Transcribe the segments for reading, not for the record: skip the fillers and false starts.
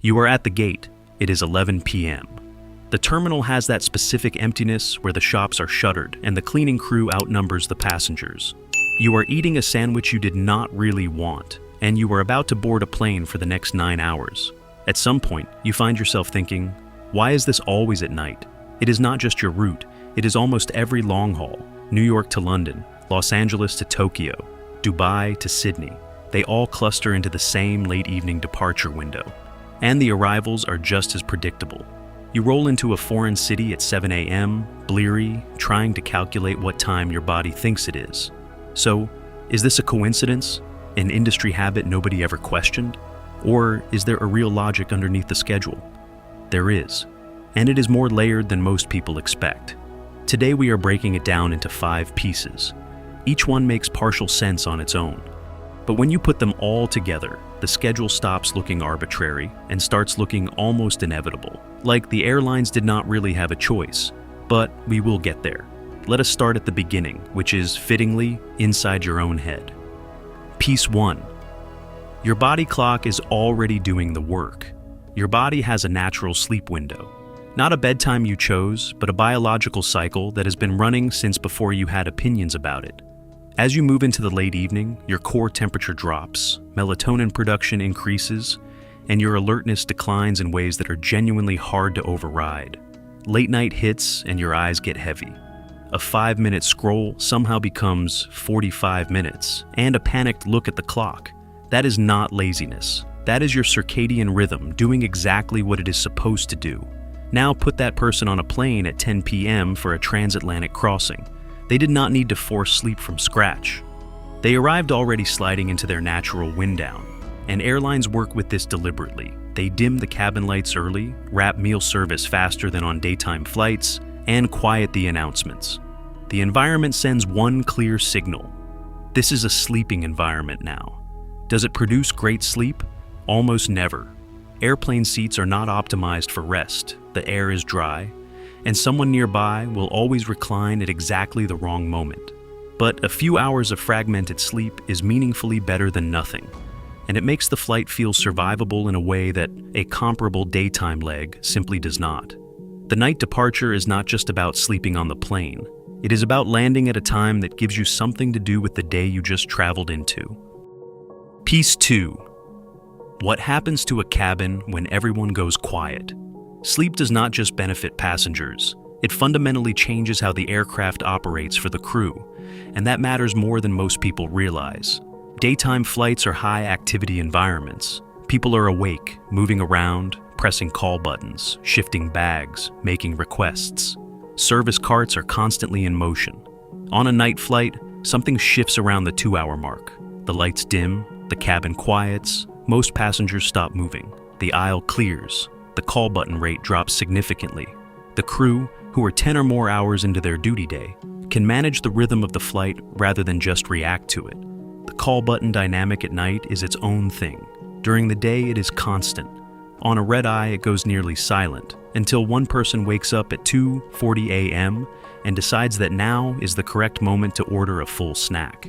You are at the gate. It is 11 p.m. The terminal has that specific emptiness where the shops are shuttered and the cleaning crew outnumbers the passengers. You are eating a sandwich you did not really want, and you are about to board a plane for the next 9 hours. At some point, you find yourself thinking, why is this always at night? It is not just your route, it is almost every long haul. New York to London, Los Angeles to Tokyo, Dubai to Sydney. They all cluster into the same late evening departure window. And the arrivals are just as predictable. You roll into a foreign city at 7 a.m., bleary, trying to calculate what time your body thinks it is. So, is this a coincidence? An industry habit nobody ever questioned? Or is there a real logic underneath the schedule? There is, and it is more layered than most people expect. Today we are breaking it down into 5 pieces. Each one makes partial sense on its own. But when you put them all together, the schedule stops looking arbitrary and starts looking almost inevitable. Like the airlines did not really have a choice, but we will get there. Let us start at the beginning, which is, fittingly, inside your own head. Piece 1. Your body clock is already doing the work. Your body has a natural sleep window. Not a bedtime you chose, but a biological cycle that has been running since before you had opinions about it. As you move into the late evening, your core temperature drops, melatonin production increases, and your alertness declines in ways that are genuinely hard to override. Late night hits and your eyes get heavy. A 5-minute scroll somehow becomes 45 minutes, and a panicked look at the clock. That is not laziness. That is your circadian rhythm doing exactly what it is supposed to do. Now put that person on a plane at 10 p.m. for a transatlantic crossing. They did not need to force sleep from scratch. They arrived already sliding into their natural wind down, and airlines work with this deliberately. They dim the cabin lights early, wrap meal service faster than on daytime flights, and quiet the announcements. The environment sends one clear signal. This is a sleeping environment now. Does it produce great sleep? Almost never. Airplane seats are not optimized for rest. The air is dry, and someone nearby will always recline at exactly the wrong moment. But a few hours of fragmented sleep is meaningfully better than nothing, and it makes the flight feel survivable in a way that a comparable daytime leg simply does not. The night departure is not just about sleeping on the plane. It is about landing at a time that gives you something to do with the day you just traveled into. Piece 2. What happens to a cabin when everyone goes quiet? Sleep does not just benefit passengers. It fundamentally changes how the aircraft operates for the crew, and that matters more than most people realize. Daytime flights are high-activity environments. People are awake, moving around, pressing call buttons, shifting bags, making requests. Service carts are constantly in motion. On a night flight, something shifts around the 2-hour mark. The lights dim, the cabin quiets, most passengers stop moving. The aisle clears. The call button rate drops significantly. The crew, who are 10 or more hours into their duty day, can manage the rhythm of the flight rather than just react to it. The call button dynamic at night is its own thing. During the day, it is constant. On a red eye, it goes nearly silent, until one person wakes up at 2:40 a.m. and decides that now is the correct moment to order a full snack.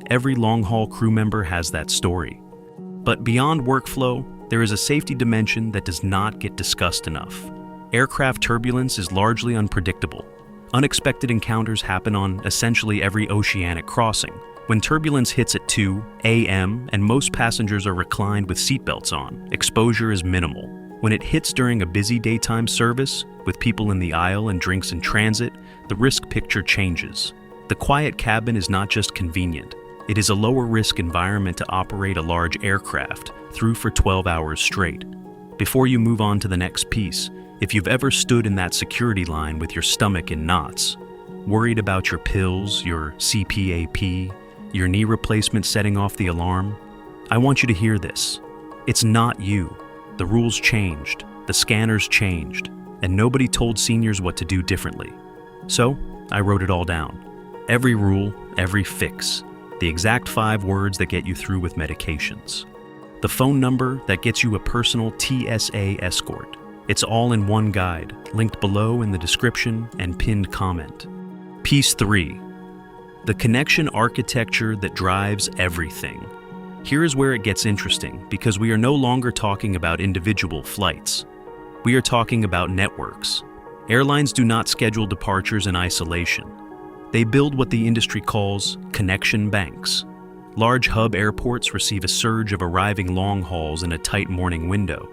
Every long-haul crew member has that story. But beyond workflow, there is a safety dimension that does not get discussed enough. Aircraft turbulence is largely unpredictable. Unexpected encounters happen on essentially every oceanic crossing. When turbulence hits at 2 a.m. and most passengers are reclined with seatbelts on, exposure is minimal. When it hits during a busy daytime service, with people in the aisle and drinks in transit, the risk picture changes. The quiet cabin is not just convenient. It is a lower-risk environment to operate a large aircraft through for 12 hours straight. Before you move on to the next piece, if you've ever stood in that security line with your stomach in knots, worried about your pills, your CPAP, your knee replacement setting off the alarm, I want you to hear this. It's not you. The rules changed, the scanners changed, and nobody told seniors what to do differently. So, I wrote it all down. Every rule, every fix. The exact 5 words that get you through with medications. The phone number that gets you a personal TSA escort. It's all in one guide, linked below in the description and pinned comment. Piece 3. The connection architecture that drives everything. Here is where it gets interesting, because we are no longer talking about individual flights. We are talking about networks. Airlines do not schedule departures in isolation. They build what the industry calls connection banks. Large hub airports receive a surge of arriving long hauls in a tight morning window,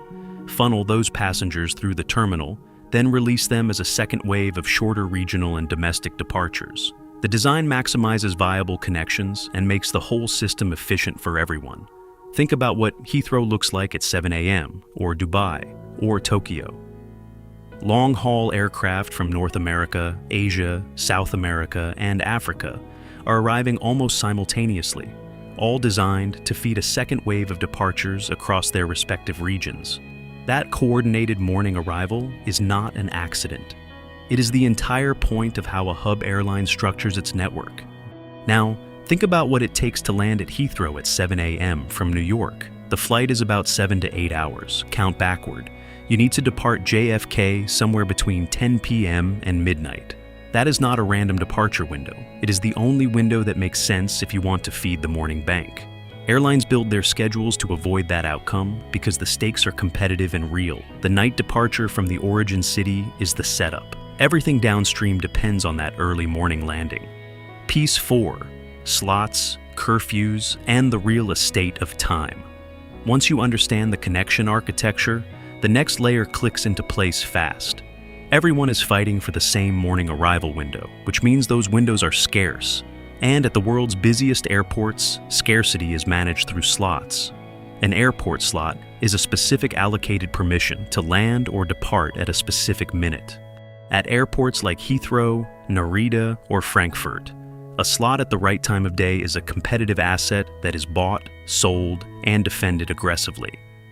funnel those passengers through the terminal, then release them as a second wave of shorter regional and domestic departures. The design maximizes viable connections and makes the whole system efficient for everyone. Think about what Heathrow looks like at 7 a.m., or Dubai, or Tokyo. Long-haul aircraft from North America, Asia, South America, and Africa are arriving almost simultaneously, all designed to feed a second wave of departures across their respective regions. That coordinated morning arrival is not an accident. It is the entire point of how a hub airline structures its network. Now, think about what it takes to land at Heathrow at 7 a.m. from New York. The flight is about 7 to 8 hours, count backward. You need to depart JFK somewhere between 10 p.m. and midnight. That is not a random departure window. It is the only window that makes sense if you want to feed the morning bank. Airlines build their schedules to avoid that outcome because the stakes are competitive and real. The night departure from the origin city is the setup. Everything downstream depends on that early morning landing. Piece 4: slots, curfews, and the real estate of time. Once you understand the connection architecture, the next layer clicks into place fast. Everyone is fighting for the same morning arrival window, which means those windows are scarce. And at the world's busiest airports, scarcity is managed through slots. An airport slot is a specific allocated permission to land or depart at a specific minute. At airports like Heathrow, Narita, or Frankfurt, a slot at the right time of day is a competitive asset that is bought, sold, and defended aggressively.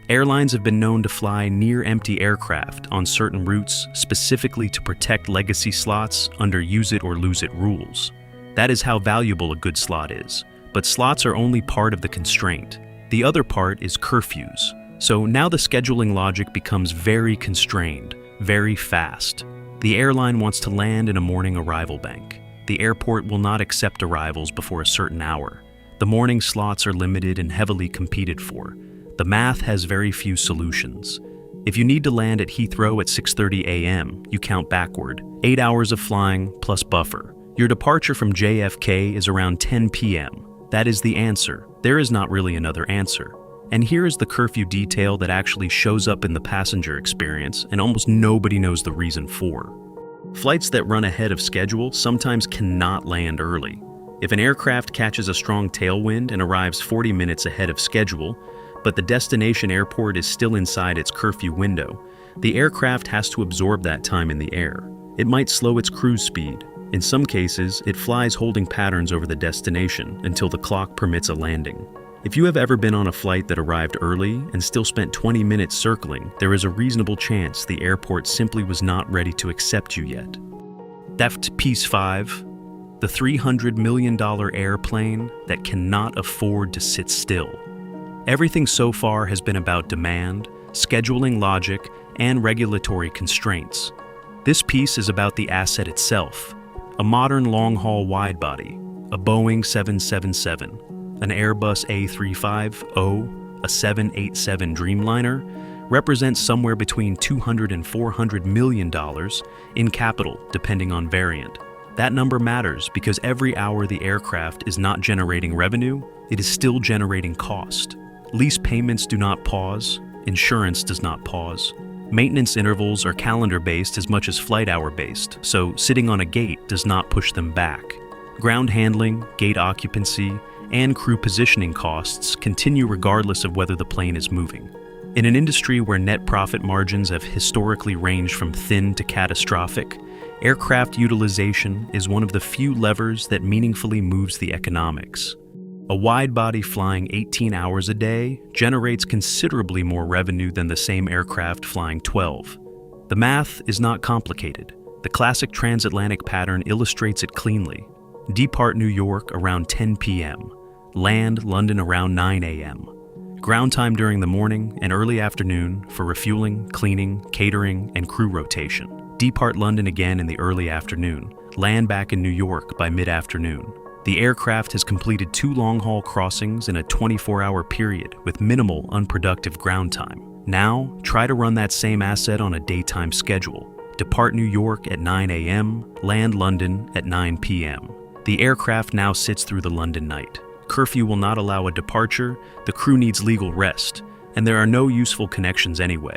Airlines have been known to fly near-empty aircraft on certain routes specifically to protect legacy slots under use-it-or-lose-it rules. That is how valuable a good slot is. But slots are only part of the constraint. The other part is curfews. So now the scheduling logic becomes very constrained, very fast. The airline wants to land in a morning arrival bank. The airport will not accept arrivals before a certain hour. The morning slots are limited and heavily competed for. The math has very few solutions. If you need to land at Heathrow at 6:30 a.m., you count backward, 8 hours of flying plus buffer. Your departure from JFK is around 10 p.m. That is the answer. There is not really another answer. And here is the curfew detail that actually shows up in the passenger experience and almost nobody knows the reason for. Flights that run ahead of schedule sometimes cannot land early. If an aircraft catches a strong tailwind and arrives 40 minutes ahead of schedule, but the destination airport is still inside its curfew window, the aircraft has to absorb that time in the air. It might slow its cruise speed. In some cases, it flies holding patterns over the destination until the clock permits a landing. If you have ever been on a flight that arrived early and still spent 20 minutes circling, there is a reasonable chance the airport simply was not ready to accept you yet. Theft Piece 5: the $300 million airplane that cannot afford to sit still. Everything so far has been about demand, scheduling logic, and regulatory constraints. This piece is about the asset itself. A modern long-haul wide-body, a Boeing 777, an Airbus A350, a 787 Dreamliner, represents somewhere between $200 and $400 million in capital, depending on variant. That number matters because every hour the aircraft is not generating revenue, it is still generating cost. Lease payments do not pause, insurance does not pause. Maintenance intervals are calendar-based as much as flight hour-based, so sitting on a gate does not push them back. Ground handling, gate occupancy, and crew positioning costs continue regardless of whether the plane is moving. In an industry where net profit margins have historically ranged from thin to catastrophic, aircraft utilization is one of the few levers that meaningfully moves the economics. A wide-body flying 18 hours a day generates considerably more revenue than the same aircraft flying 12. The math is not complicated. The classic transatlantic pattern illustrates it cleanly. Depart New York around 10 p.m. Land London around 9 a.m. Ground time during the morning and early afternoon for refueling, cleaning, catering, and crew rotation. Depart London again in the early afternoon. Land back in New York by mid-afternoon. The aircraft has completed 2 long-haul crossings in a 24-hour period with minimal unproductive ground time. Now, try to run that same asset on a daytime schedule. Depart New York at 9 a.m., land London at 9 p.m. The aircraft now sits through the London night. Curfew will not allow a departure, the crew needs legal rest, and there are no useful connections anyway.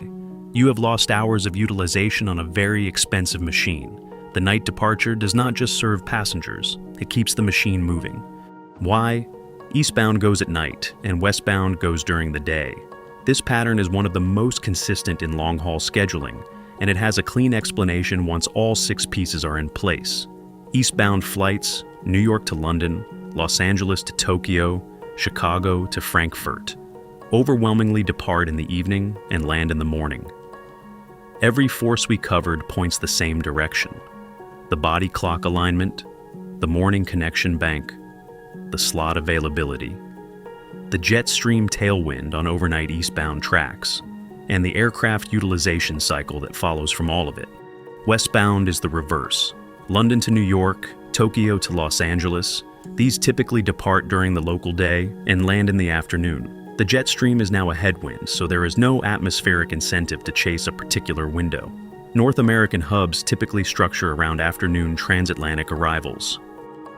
You have lost hours of utilization on a very expensive machine. The night departure does not just serve passengers, it keeps the machine moving. Why? Eastbound goes at night, and westbound goes during the day. This pattern is one of the most consistent in long-haul scheduling, and it has a clean explanation once all 6 pieces are in place. Eastbound flights, New York to London, Los Angeles to Tokyo, Chicago to Frankfurt, overwhelmingly depart in the evening and land in the morning. Every force we covered points the same direction. The body clock alignment, the morning connection bank, the slot availability, the jet stream tailwind on overnight eastbound tracks, and the aircraft utilization cycle that follows from all of it. Westbound is the reverse. London to New York, Tokyo to Los Angeles, these typically depart during the local day and land in the afternoon. The jet stream is now a headwind, so there is no atmospheric incentive to chase a particular window. North American hubs typically structure around afternoon transatlantic arrivals.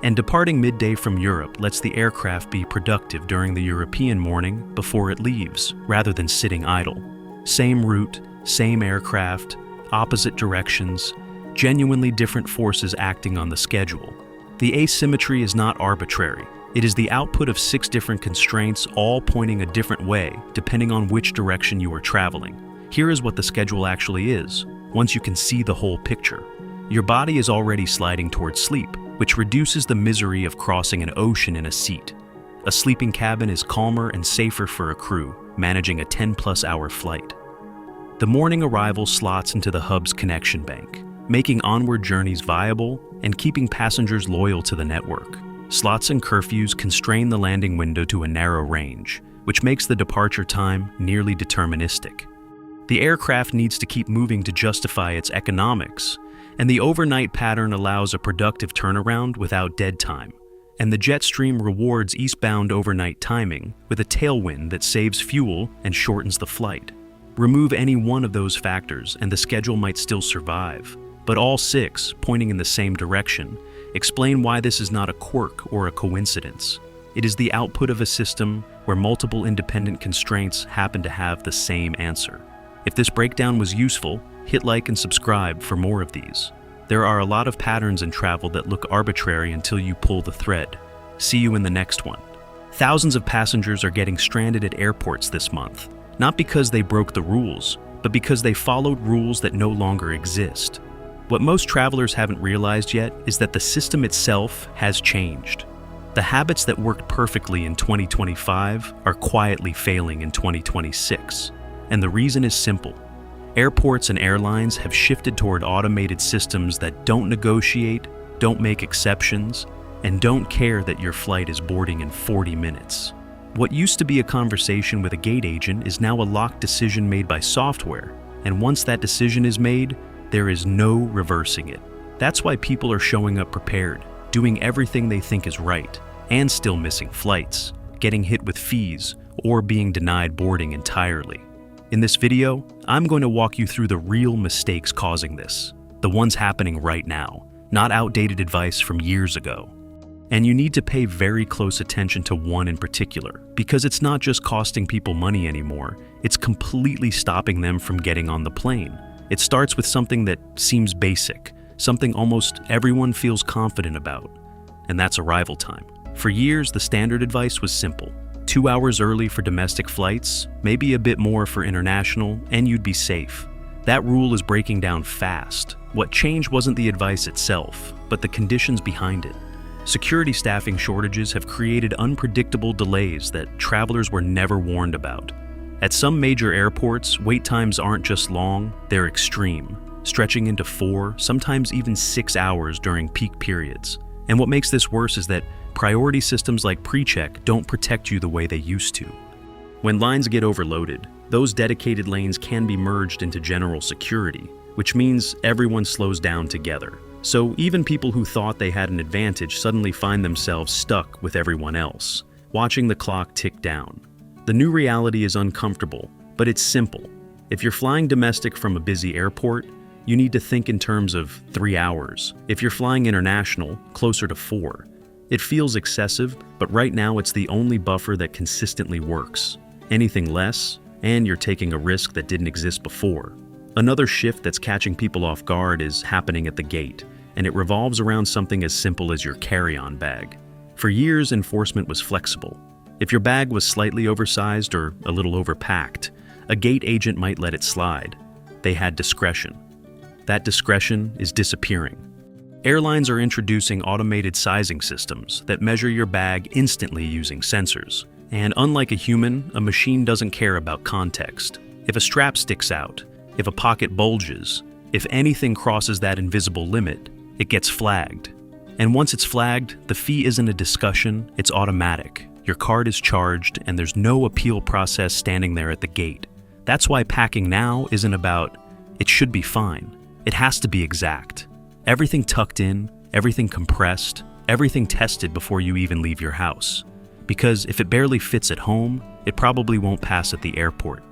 And departing midday from Europe lets the aircraft be productive during the European morning before it leaves, rather than sitting idle. Same route, same aircraft, opposite directions, genuinely different forces acting on the schedule. The asymmetry is not arbitrary. It is the output of 6 different constraints, all pointing a different way, depending on which direction you are traveling. Here is what the schedule actually is, once you can see the whole picture. Your body is already sliding towards sleep, which reduces the misery of crossing an ocean in a seat. A sleeping cabin is calmer and safer for a crew, managing a 10+ hour flight. The morning arrival slots into the hub's connection bank, making onward journeys viable and keeping passengers loyal to the network. Slots and curfews constrain the landing window to a narrow range, which makes the departure time nearly deterministic. The aircraft needs to keep moving to justify its economics, and the overnight pattern allows a productive turnaround without dead time. And the jet stream rewards eastbound overnight timing with a tailwind that saves fuel and shortens the flight. Remove any one of those factors and the schedule might still survive, but all 6, pointing in the same direction, explain why this is not a quirk or a coincidence. It is the output of a system where multiple independent constraints happen to have the same answer. If this breakdown was useful, hit like and subscribe for more of these. There are a lot of patterns in travel that look arbitrary until you pull the thread. See you in the next one. Thousands of passengers are getting stranded at airports this month, not because they broke the rules, but because they followed rules that no longer exist. What most travelers haven't realized yet is that the system itself has changed. The habits that worked perfectly in 2025 are quietly failing in 2026. And the reason is simple. Airports and airlines have shifted toward automated systems that don't negotiate, don't make exceptions, and don't care that your flight is boarding in 40 minutes. What used to be a conversation with a gate agent is now a locked decision made by software, and once that decision is made, there is no reversing it. That's why people are showing up prepared, doing everything they think is right, and still missing flights, getting hit with fees, or being denied boarding entirely. In this video, I'm going to walk you through the real mistakes causing this, the ones happening right now, not outdated advice from years ago. And you need to pay very close attention to one in particular, because it's not just costing people money anymore, it's completely stopping them from getting on the plane. It starts with something that seems basic, something almost everyone feels confident about, and that's arrival time. For years, the standard advice was simple. 2 hours early for domestic flights, maybe a bit more for international, and you'd be safe. That rule is breaking down fast. What changed wasn't the advice itself, but the conditions behind it. Security staffing shortages have created unpredictable delays that travelers were never warned about. At some major airports, wait times aren't just long, they're extreme, stretching into 4, sometimes even 6 hours during peak periods. And what makes this worse is that priority systems like PreCheck don't protect you the way they used to. When lines get overloaded, those dedicated lanes can be merged into general security, which means everyone slows down together. So even people who thought they had an advantage suddenly find themselves stuck with everyone else, watching the clock tick down. The new reality is uncomfortable, but it's simple. If you're flying domestic from a busy airport, you need to think in terms of 3 hours. If you're flying international, closer to 4. It feels excessive, but right now it's the only buffer that consistently works. Anything less, and you're taking a risk that didn't exist before. Another shift that's catching people off guard is happening at the gate, and it revolves around something as simple as your carry-on bag. For years, enforcement was flexible. If your bag was slightly oversized or a little overpacked, a gate agent might let it slide. They had discretion. That discretion is disappearing. Airlines are introducing automated sizing systems that measure your bag instantly using sensors. And unlike a human, a machine doesn't care about context. If a strap sticks out, if a pocket bulges, if anything crosses that invisible limit, it gets flagged. And once it's flagged, the fee isn't a discussion, it's automatic. Your card is charged, and there's no appeal process standing there at the gate. That's why packing now isn't about, it should be fine. It has to be exact. Everything tucked in, everything compressed, everything tested before you even leave your house. Because if it barely fits at home, it probably won't pass at the airport.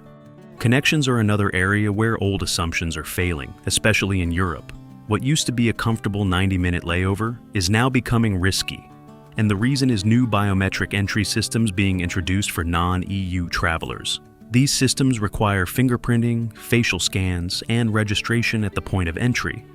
Connections are another area where old assumptions are failing, especially in Europe. What used to be a comfortable 90-minute layover is now becoming risky. And the reason is new biometric entry systems being introduced for non-EU travelers. These systems require fingerprinting, facial scans, and registration at the point of entry.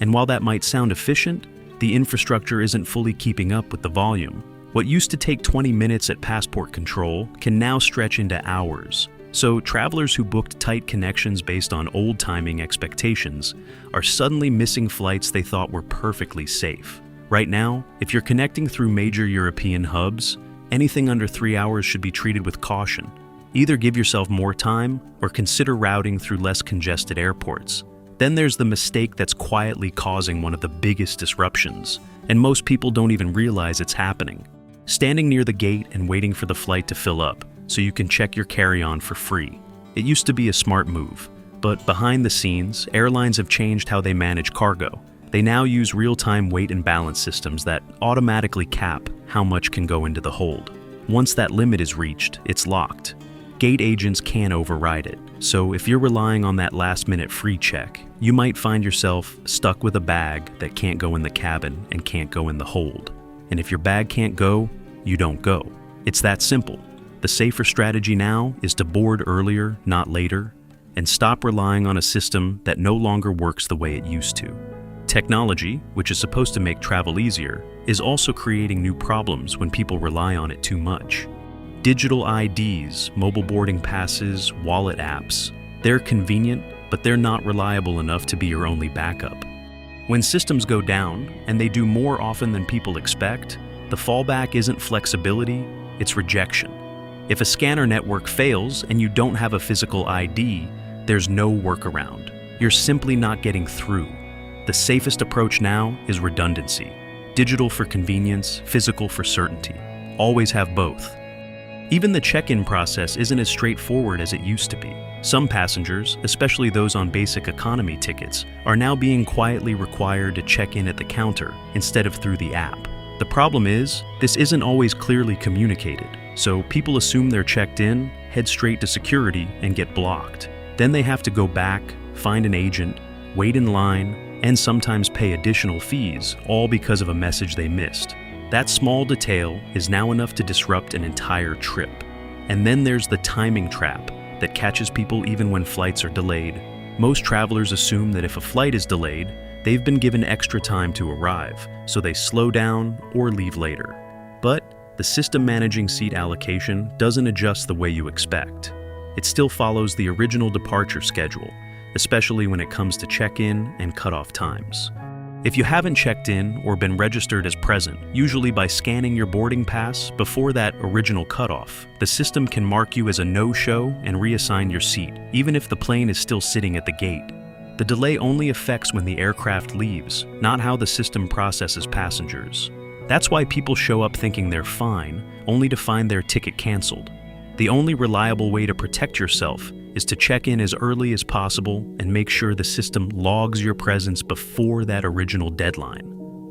And while that might sound efficient, the infrastructure isn't fully keeping up with the volume. What used to take 20 minutes at passport control can now stretch into hours. So travelers who booked tight connections based on old timing expectations are suddenly missing flights they thought were perfectly safe. Right now, if you're connecting through major European hubs, anything under 3 hours should be treated with caution. Either give yourself more time or consider routing through less congested airports. Then there's the mistake that's quietly causing one of the biggest disruptions, and most people don't even realize it's happening. Standing near the gate and waiting for the flight to fill up so you can check your carry-on for free. It used to be a smart move, but behind the scenes, airlines have changed how they manage cargo. They now use real-time weight and balance systems that automatically cap how much can go into the hold. Once that limit is reached, it's locked. Gate agents can't override it, so if you're relying on that last-minute free check, you might find yourself stuck with a bag that can't go in the cabin and can't go in the hold. And if your bag can't go, you don't go. It's that simple. The safer strategy now is to board earlier, not later, and stop relying on a system that no longer works the way it used to. Technology, which is supposed to make travel easier, is also creating new problems when people rely on it too much. Digital IDs, mobile boarding passes, wallet apps, they're convenient, but they're not reliable enough to be your only backup. When systems go down, and they do more often than people expect, the fallback isn't flexibility, it's rejection. If a scanner network fails and you don't have a physical ID, there's no workaround. You're simply not getting through. The safest approach now is redundancy. Digital for convenience, physical for certainty. Always have both. Even the check-in process isn't as straightforward as it used to be. Some passengers, especially those on basic economy tickets, are now being quietly required to check in at the counter instead of through the app. The problem is, this isn't always clearly communicated, so people assume they're checked in, head straight to security, and get blocked. Then they have to go back, find an agent, wait in line, and sometimes pay additional fees, all because of a message they missed. That small detail is now enough to disrupt an entire trip. And then there's the timing trap that catches people even when flights are delayed. Most travelers assume that if a flight is delayed, they've been given extra time to arrive, so they slow down or leave later. But the system managing seat allocation doesn't adjust the way you expect. It still follows the original departure schedule, especially when it comes to check-in and cutoff times. If you haven't checked in or been registered as present, usually by scanning your boarding pass before that original cutoff, the system can mark you as a no-show and reassign your seat, even if the plane is still sitting at the gate. The delay only affects when the aircraft leaves, not how the system processes passengers. That's why people show up thinking they're fine, only to find their ticket canceled. The only reliable way to protect yourself is to check in as early as possible and make sure the system logs your presence before that original deadline.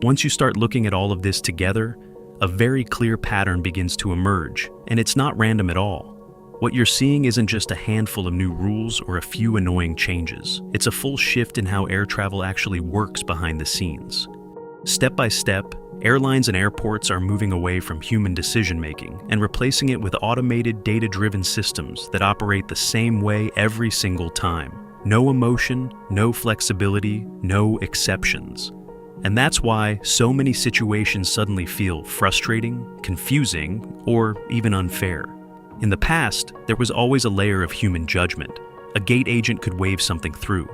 Once you start looking at all of this together, a very clear pattern begins to emerge, and it's not random at all. What you're seeing isn't just a handful of new rules or a few annoying changes. It's a full shift in how air travel actually works behind the scenes. Step by step, airlines and airports are moving away from human decision-making and replacing it with automated, data-driven systems that operate the same way every single time. No emotion, no flexibility, no exceptions. And that's why so many situations suddenly feel frustrating, confusing, or even unfair. In the past, there was always a layer of human judgment. A gate agent could wave something through.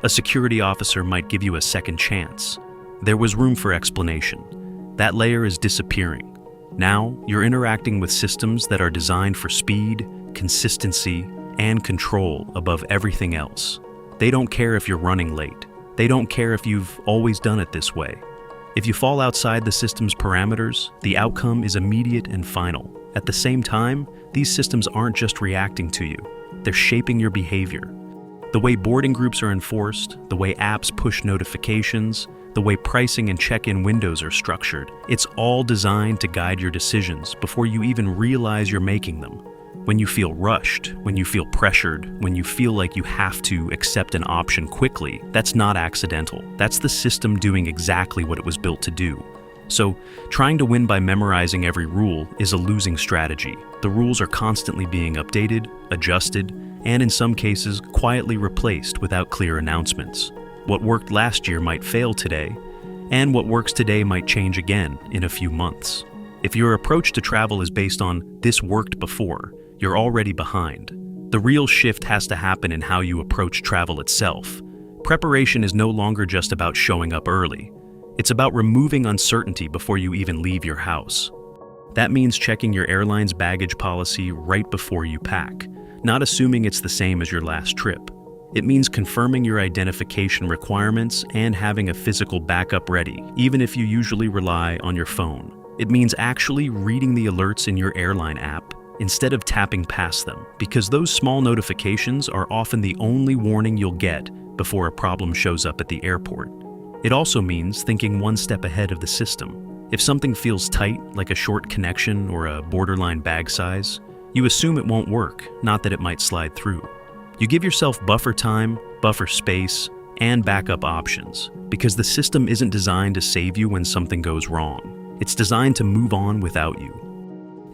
A security officer might give you a second chance. There was room for explanation. That layer is disappearing. Now, you're interacting with systems that are designed for speed, consistency, and control above everything else. They don't care if you're running late. They don't care if you've always done it this way. If you fall outside the system's parameters, the outcome is immediate and final. At the same time, these systems aren't just reacting to you. They're shaping your behavior. The way boarding groups are enforced, the way apps push notifications, the way pricing and check-in windows are structured, it's all designed to guide your decisions before you even realize you're making them. When you feel rushed, when you feel pressured, when you feel like you have to accept an option quickly, that's not accidental. That's the system doing exactly what it was built to do. So, trying to win by memorizing every rule is a losing strategy. The rules are constantly being updated, adjusted, and in some cases, quietly replaced without clear announcements. What worked last year might fail today, and what works today might change again in a few months. If your approach to travel is based on "this worked before," you're already behind. The real shift has to happen in how you approach travel itself. Preparation is no longer just about showing up early. It's about removing uncertainty before you even leave your house. That means checking your airline's baggage policy right before you pack, not assuming it's the same as your last trip. It means confirming your identification requirements and having a physical backup ready, even if you usually rely on your phone. It means actually reading the alerts in your airline app instead of tapping past them, because those small notifications are often the only warning you'll get before a problem shows up at the airport. It also means thinking one step ahead of the system. If something feels tight, like a short connection or a borderline bag size, you assume it won't work, not that it might slide through. You give yourself buffer time, buffer space, and backup options, because the system isn't designed to save you when something goes wrong. It's designed to move on without you.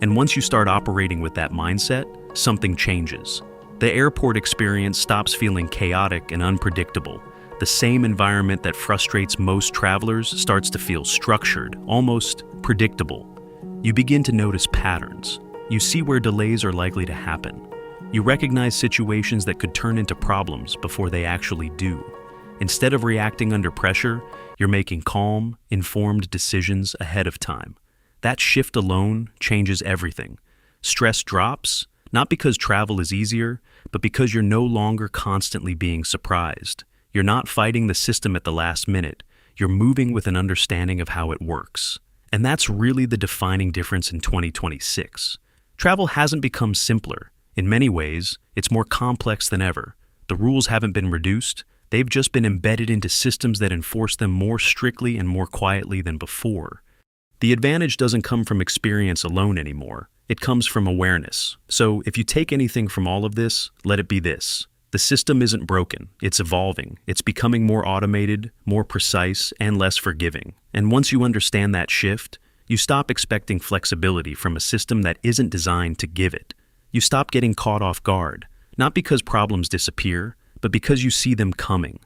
And once you start operating with that mindset, something changes. The airport experience stops feeling chaotic and unpredictable. The same environment that frustrates most travelers starts to feel structured, almost predictable. You begin to notice patterns. You see where delays are likely to happen. You recognize situations that could turn into problems before they actually do. Instead of reacting under pressure, you're making calm, informed decisions ahead of time. That shift alone changes everything. Stress drops, not because travel is easier, but because you're no longer constantly being surprised. You're not fighting the system at the last minute. You're moving with an understanding of how it works. And that's really the defining difference in 2026. Travel hasn't become simpler. In many ways, it's more complex than ever. The rules haven't been reduced. They've just been embedded into systems that enforce them more strictly and more quietly than before. The advantage doesn't come from experience alone anymore. It comes from awareness. So if you take anything from all of this, let it be this. The system isn't broken. It's evolving. It's becoming more automated, more precise, and less forgiving. And once you understand that shift, you stop expecting flexibility from a system that isn't designed to give it. You stop getting caught off guard, not because problems disappear, but because you see them coming.